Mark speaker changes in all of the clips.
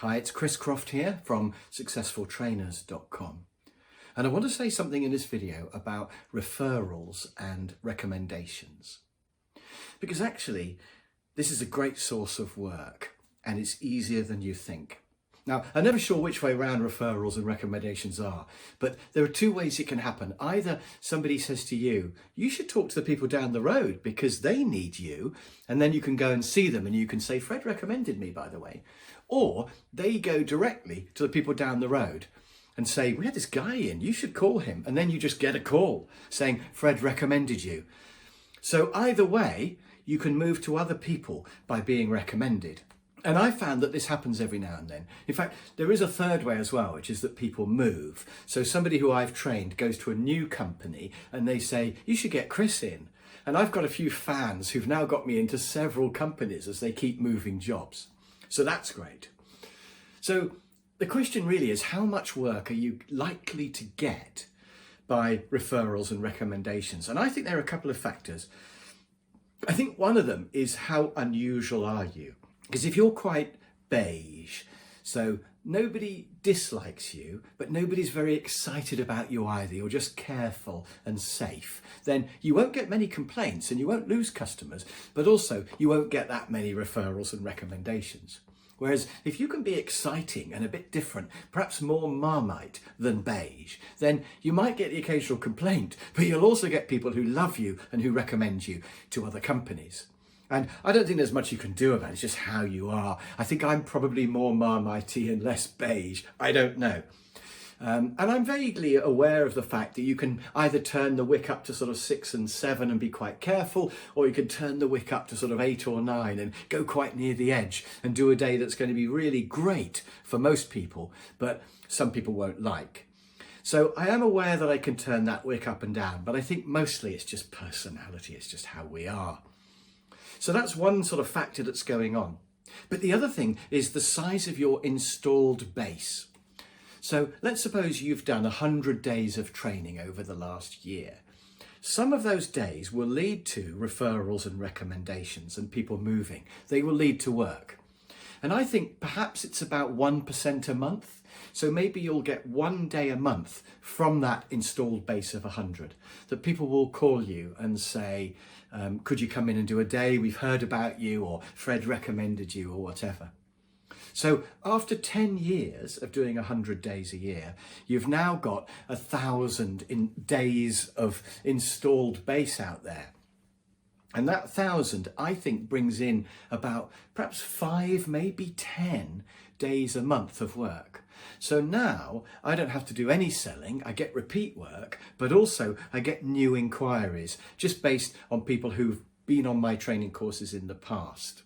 Speaker 1: Hi, it's Chris Croft here from successfultrainers.com. And I want to say something in this video about referrals and recommendations. Because actually, this is a great source of work and it's easier than you think. Now, I'm never sure which way round referrals and recommendations are, but there are two ways it can happen. Either somebody says to you, you should talk to the people down the road because they need you, and then you can go and see them and you can say, Fred recommended me, by the way. Or they go directly to the people down the road and say, we had this guy in, you should call him. And then you just get a call saying, Fred recommended you. So either way, you can move to other people by being recommended. And I found that this happens every now and then. In fact, there is a third way as well, which is that people move. So somebody who I've trained goes to a new company and they say, you should get Chris in. And I've got a few fans who've now got me into several companies as they keep moving jobs. So that's great. So the question really is, how much work are you likely to get by referrals and recommendations? And I think there are a couple of factors. I think one of them is how unusual are you? Because if you're quite beige, so nobody dislikes you, but nobody's very excited about you either, you're just careful and safe, then you won't get many complaints and you won't lose customers, but also you won't get that many referrals and recommendations. Whereas if you can be exciting and a bit different, perhaps more Marmite than beige, then you might get the occasional complaint, but you'll also get people who love you and who recommend you to other companies. And I don't think there's much you can do about it, it's just how you are. I think I'm probably more Marmite-y and less beige, I don't know. And I'm vaguely aware of the fact that you can either turn the wick up to sort of 6 and 7 and be quite careful, or you can turn the wick up to sort of 8 or 9 and go quite near the edge and do a day that's going to be really great for most people, but some people won't like. So I am aware that I can turn that wick up and down, but I think mostly it's just personality, it's just how we are. So that's one sort of factor that's going on. But the other thing is the size of your installed base. So let's suppose you've done 100 days of training over the last year. Some of those days will lead to referrals and recommendations and people moving. They will lead to work. And I think perhaps it's about 1% a month. So maybe you'll get 1 day a month from that installed base of 100 that people will call you and say, could you come in and do a day? We've heard about you, or Fred recommended you, or whatever. So after 10 years of doing 100 days a year, you've now got 1,000 days of installed base out there. And that 1,000, I think, brings in about perhaps 5, maybe 10 days a month of work. So now I don't have to do any selling, I get repeat work, but also I get new inquiries just based on people who've been on my training courses in the past.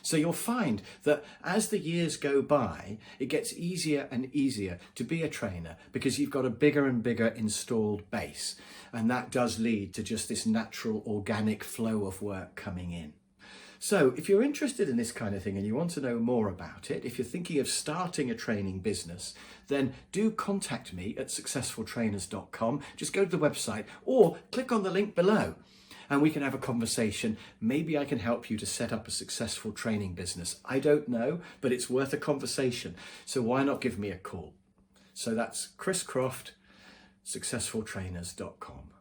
Speaker 1: So you'll find that as the years go by, it gets easier and easier to be a trainer because you've got a bigger and bigger installed base. And that does lead to just this natural organic flow of work coming in. So if you're interested in this kind of thing and you want to know more about it, if you're thinking of starting a training business, then do contact me at successfultrainers.com. Just go to the website or click on the link below and we can have a conversation. Maybe I can help you to set up a successful training business. I don't know, but it's worth a conversation. So why not give me a call? So that's Chris Croft, successfultrainers.com.